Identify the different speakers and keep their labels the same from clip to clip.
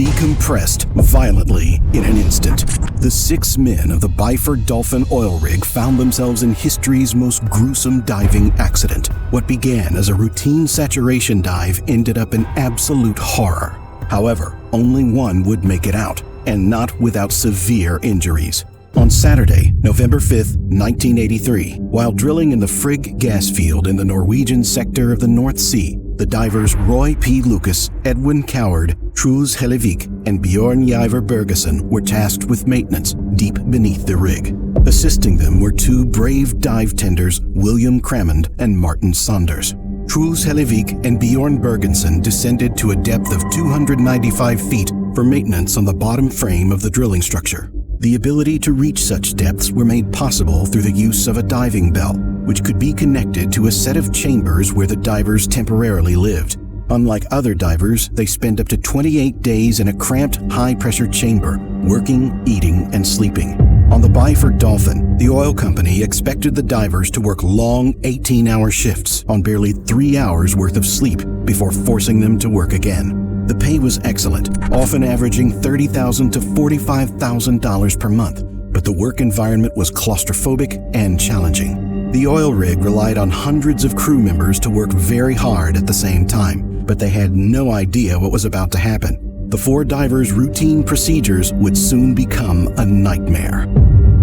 Speaker 1: decompressed violently in an instant. The 6 men of the Byford Dolphin oil rig found themselves in history's most gruesome diving accident. What began as a routine saturation dive ended up in absolute horror. However, only one would make it out, and not without severe injuries. On Saturday, November 5, 1983, while drilling in the Frigg gas field in the Norwegian sector of the North Sea, the divers Roy P. Lucas, Edwin Coward, Truls Hellevik, and Bjorn Ivar Bergeson were tasked with maintenance deep beneath the rig. Assisting them were 2 brave dive tenders, William Crammond and Martin Saunders. Truls Hellevik and Bjorn Bergeson descended to a depth of 295 feet for maintenance on the bottom frame of the drilling structure. The ability to reach such depths were made possible through the use of a diving bell, which could be connected to a set of chambers where the divers temporarily lived. Unlike other divers, they spend up to 28 days in a cramped, high-pressure chamber, working, eating, and sleeping. On the Byford Dolphin, the oil company expected the divers to work long 18-hour shifts on barely 3 hours worth of sleep before forcing them to work again. The pay was excellent, often averaging $30,000 to $45,000 per month, but the work environment was claustrophobic and challenging. The oil rig relied on hundreds of crew members to work very hard at the same time, but they had no idea what was about to happen. The 4 divers' routine procedures would soon become a nightmare.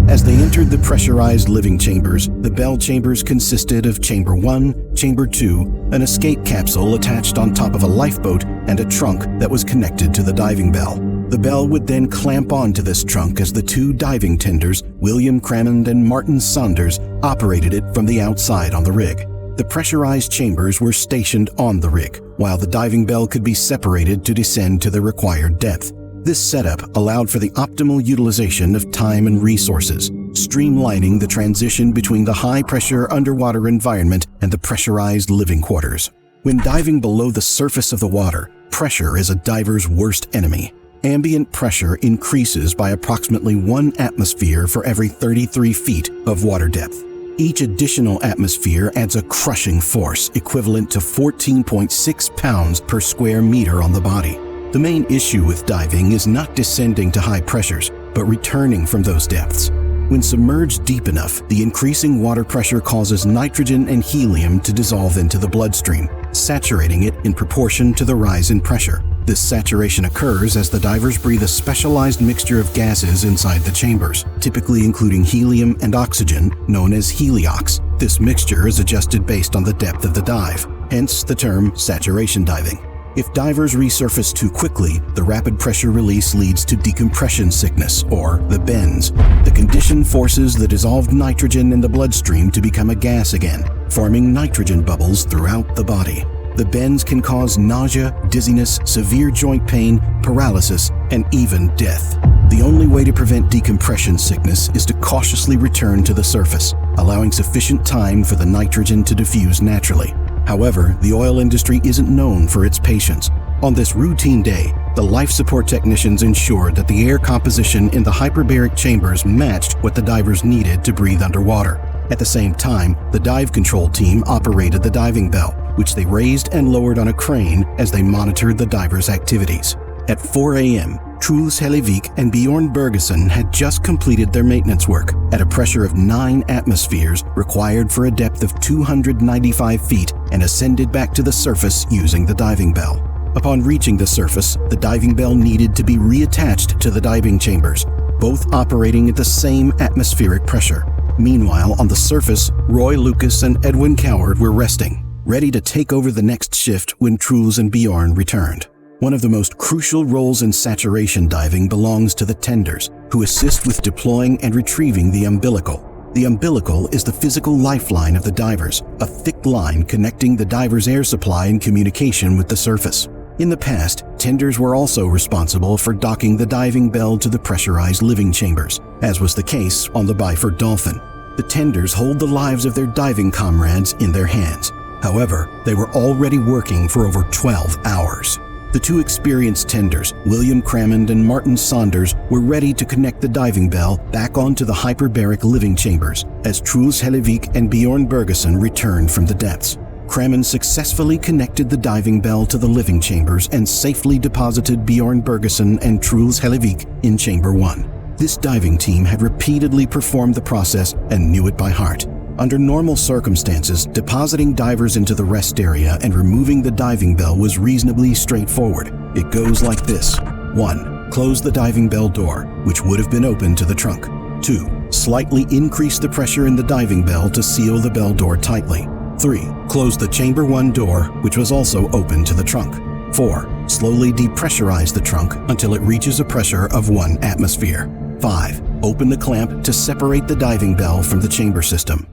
Speaker 1: As they entered the pressurized living chambers, the bell chambers consisted of Chamber 1, Chamber 2, an escape capsule attached on top of a lifeboat, and a trunk that was connected to the diving bell. The bell would then clamp onto this trunk as the 2 diving tenders, William Crammond and Martin Saunders, operated it from the outside on the rig. The pressurized chambers were stationed on the rig, while the diving bell could be separated to descend to the required depth. This setup allowed for the optimal utilization of time and resources, streamlining the transition between the high-pressure underwater environment and the pressurized living quarters. When diving below the surface of the water, pressure is a diver's worst enemy. Ambient pressure increases by approximately 1 atmosphere for every 33 feet of water depth. Each additional atmosphere adds a crushing force equivalent to 14.6 pounds per square meter on the body. The main issue with diving is not descending to high pressures, but returning from those depths. When submerged deep enough, the increasing water pressure causes nitrogen and helium to dissolve into the bloodstream, saturating it in proportion to the rise in pressure. This saturation occurs as the divers breathe a specialized mixture of gases inside the chambers, typically including helium and oxygen, known as heliox. This mixture is adjusted based on the depth of the dive, hence the term saturation diving. If divers resurface too quickly, the rapid pressure release leads to decompression sickness, or the bends. The condition forces the dissolved nitrogen in the bloodstream to become a gas again, forming nitrogen bubbles throughout the body. The bends can cause nausea, dizziness, severe joint pain, paralysis, and even death. The only way to prevent decompression sickness is to cautiously return to the surface, allowing sufficient time for the nitrogen to diffuse naturally. However, the oil industry isn't known for its patience. On this routine day, the life support technicians ensured that the air composition in the hyperbaric chambers matched what the divers needed to breathe underwater. At the same time, the dive control team operated the diving bell, which they raised and lowered on a crane as they monitored the divers' activities. At 4 a.m., Truls Hellevik and Bjorn Bergeson had just completed their maintenance work at a pressure of 9 atmospheres required for a depth of 295 feet and ascended back to the surface using the diving bell. Upon reaching the surface, the diving bell needed to be reattached to the diving chambers, both operating at the same atmospheric pressure. Meanwhile, on the surface, Roy Lucas and Edwin Coward were resting, ready to take over the next shift when Truls and Bjorn returned. One of the most crucial roles in saturation diving belongs to the tenders, who assist with deploying and retrieving the umbilical. The umbilical is the physical lifeline of the divers, a thick line connecting the diver's air supply and communication with the surface. In the past, tenders were also responsible for docking the diving bell to the pressurized living chambers, as was the case on the Byford Dolphin. The tenders hold the lives of their diving comrades in their hands. However, they were already working for over 12 hours. The 2 experienced tenders, William Crammond and Martin Saunders, were ready to connect the diving bell back onto the hyperbaric living chambers as Truls Hellevik and Bjorn Bergeson returned from the depths. Kramen successfully connected the diving bell to the living chambers and safely deposited Bjorn Bergeson and Truls Hellevik in Chamber 1. This diving team had repeatedly performed the process and knew it by heart. Under normal circumstances, depositing divers into the rest area and removing the diving bell was reasonably straightforward. It goes like this. 1. Close the diving bell door, which would have been open to the trunk. 2. Slightly increase the pressure in the diving bell to seal the bell door tightly. 3. Close the Chamber 1 door, which was also open to the trunk. 4. Slowly depressurize the trunk until it reaches a pressure of 1 atmosphere. 5. Open the clamp to separate the diving bell from the chamber system.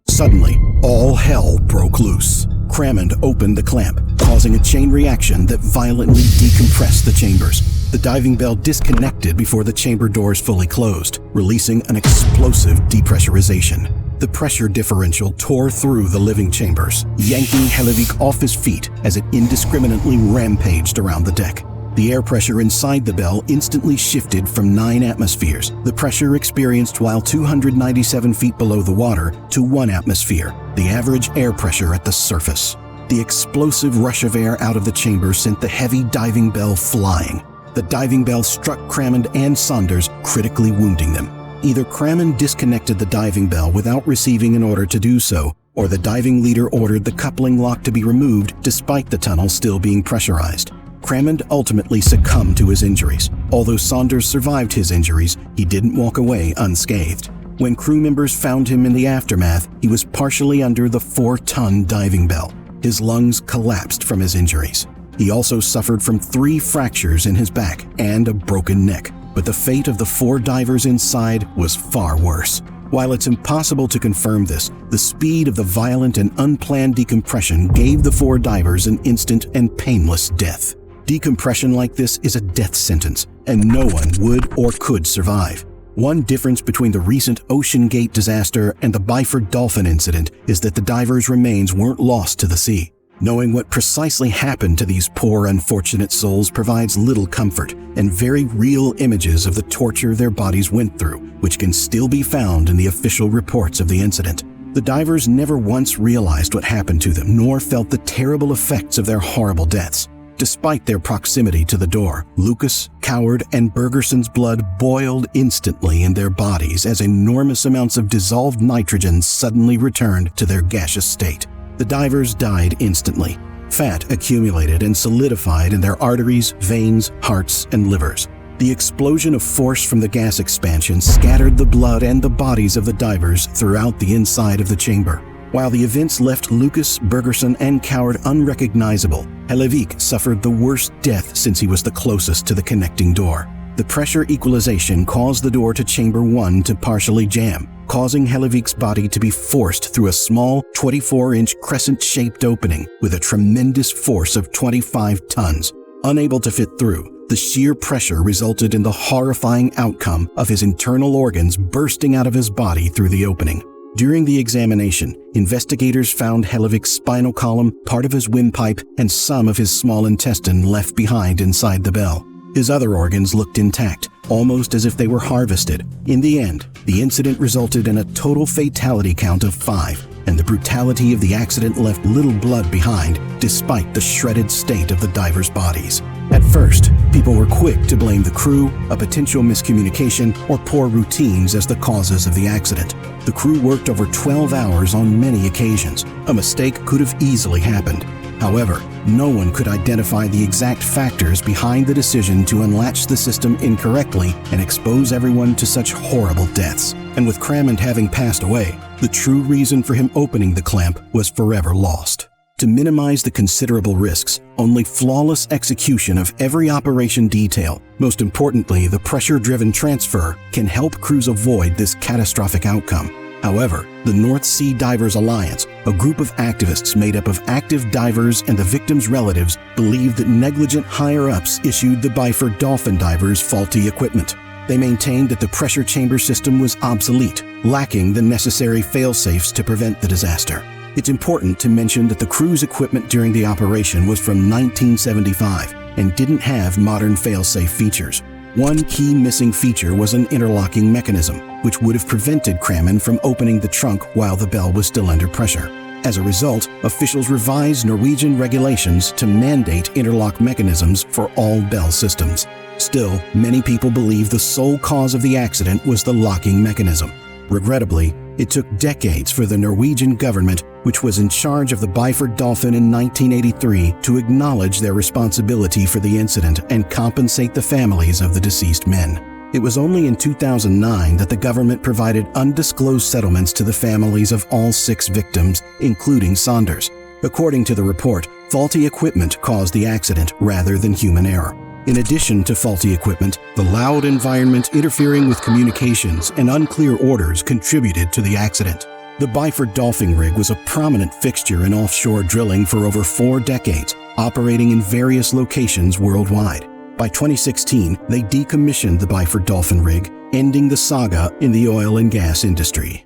Speaker 1: Suddenly, all hell broke loose. Kramen opened the clamp, causing a chain reaction that violently decompressed the chambers. The diving bell disconnected before the chamber doors fully closed, releasing an explosive depressurization. The pressure differential tore through the living chambers, yanking Hellevik off his feet as it indiscriminately rampaged around the deck. The air pressure inside the bell instantly shifted from 9 atmospheres, the pressure experienced while 297 feet below the water, to 1 atmosphere, the average air pressure at the surface. The explosive rush of air out of the chamber sent the heavy diving bell flying. The diving bell struck Kramen and Saunders, critically wounding them. Either Kramen disconnected the diving bell without receiving an order to do so, or the diving leader ordered the coupling lock to be removed despite the tunnel still being pressurized. Kramen ultimately succumbed to his injuries. Although Saunders survived his injuries, he didn't walk away unscathed. When crew members found him in the aftermath, he was partially under the 4-ton diving bell. His lungs collapsed from his injuries. He also suffered from 3 fractures in his back and a broken neck. But the fate of the 4 divers inside was far worse. While it's impossible to confirm this, the speed of the violent and unplanned decompression gave the 4 divers an instant and painless death. Decompression like this is a death sentence, and no one would or could survive. One difference between the recent Ocean Gate disaster and the Byford Dolphin incident is that the divers' remains weren't lost to the sea. Knowing what precisely happened to these poor, unfortunate souls provides little comfort, and very real images of the torture their bodies went through, which can still be found in the official reports of the incident. The divers never once realized what happened to them, nor felt the terrible effects of their horrible deaths. Despite their proximity to the door, Lucas, Coward, and Bergerson's blood boiled instantly in their bodies as enormous amounts of dissolved nitrogen suddenly returned to their gaseous state. The divers died instantly. Fat accumulated and solidified in their arteries, veins, hearts, and livers. The explosion of force from the gas expansion scattered the blood and the bodies of the divers throughout the inside of the chamber. While the events left Lucas, Bergerson, and Coward unrecognizable, Hellevik suffered the worst death since he was the closest to the connecting door. The pressure equalization caused the door to Chamber 1 to partially jam, causing Hellevik's body to be forced through a small 24-inch crescent-shaped opening with a tremendous force of 25 tons. Unable to fit through, the sheer pressure resulted in the horrifying outcome of his internal organs bursting out of his body through the opening. During the examination, investigators found Hellevik's spinal column, part of his windpipe, and some of his small intestine left behind inside the bell. His other organs looked intact, almost as if they were harvested. In the end, the incident resulted in a total fatality count of 5, and the brutality of the accident left little blood behind, despite the shredded state of the divers' bodies. At first, people were quick to blame the crew, a potential miscommunication, or poor routines as the causes of the accident. The crew worked over 12 hours on many occasions. A mistake could have easily happened. However, no one could identify the exact factors behind the decision to unlatch the system incorrectly and expose everyone to such horrible deaths. And with Kramen having passed away, the true reason for him opening the clamp was forever lost. To minimize the considerable risks, only flawless execution of every operation detail, most importantly the pressure-driven transfer, can help crews avoid this catastrophic outcome. However, the North Sea Divers Alliance, a group of activists made up of active divers and the victims' relatives, believed that negligent higher-ups issued the Byford Dolphin divers faulty equipment. They maintained that the pressure chamber system was obsolete, lacking the necessary fail-safes to prevent the disaster. It's important to mention that the crew's equipment during the operation was from 1975 and didn't have modern fail-safe features. One key missing feature was an interlocking mechanism, which would have prevented Kramen from opening the trunk while the bell was still under pressure. As a result, officials revised Norwegian regulations to mandate interlock mechanisms for all bell systems. Still, many people believe the sole cause of the accident was the locking mechanism. Regrettably, it took decades for the Norwegian government, which was in charge of the Byford Dolphin in 1983, to acknowledge their responsibility for the incident and compensate the families of the deceased men. It was only in 2009 that the government provided undisclosed settlements to the families of all 6 victims, including Saunders. According to the report, faulty equipment caused the accident rather than human error. In addition to faulty equipment, the loud environment interfering with communications and unclear orders contributed to the accident. The Byford Dolphin rig was a prominent fixture in offshore drilling for over 4 decades, operating in various locations worldwide. By 2016, they decommissioned the Byford Dolphin rig, ending the saga in the oil and gas industry.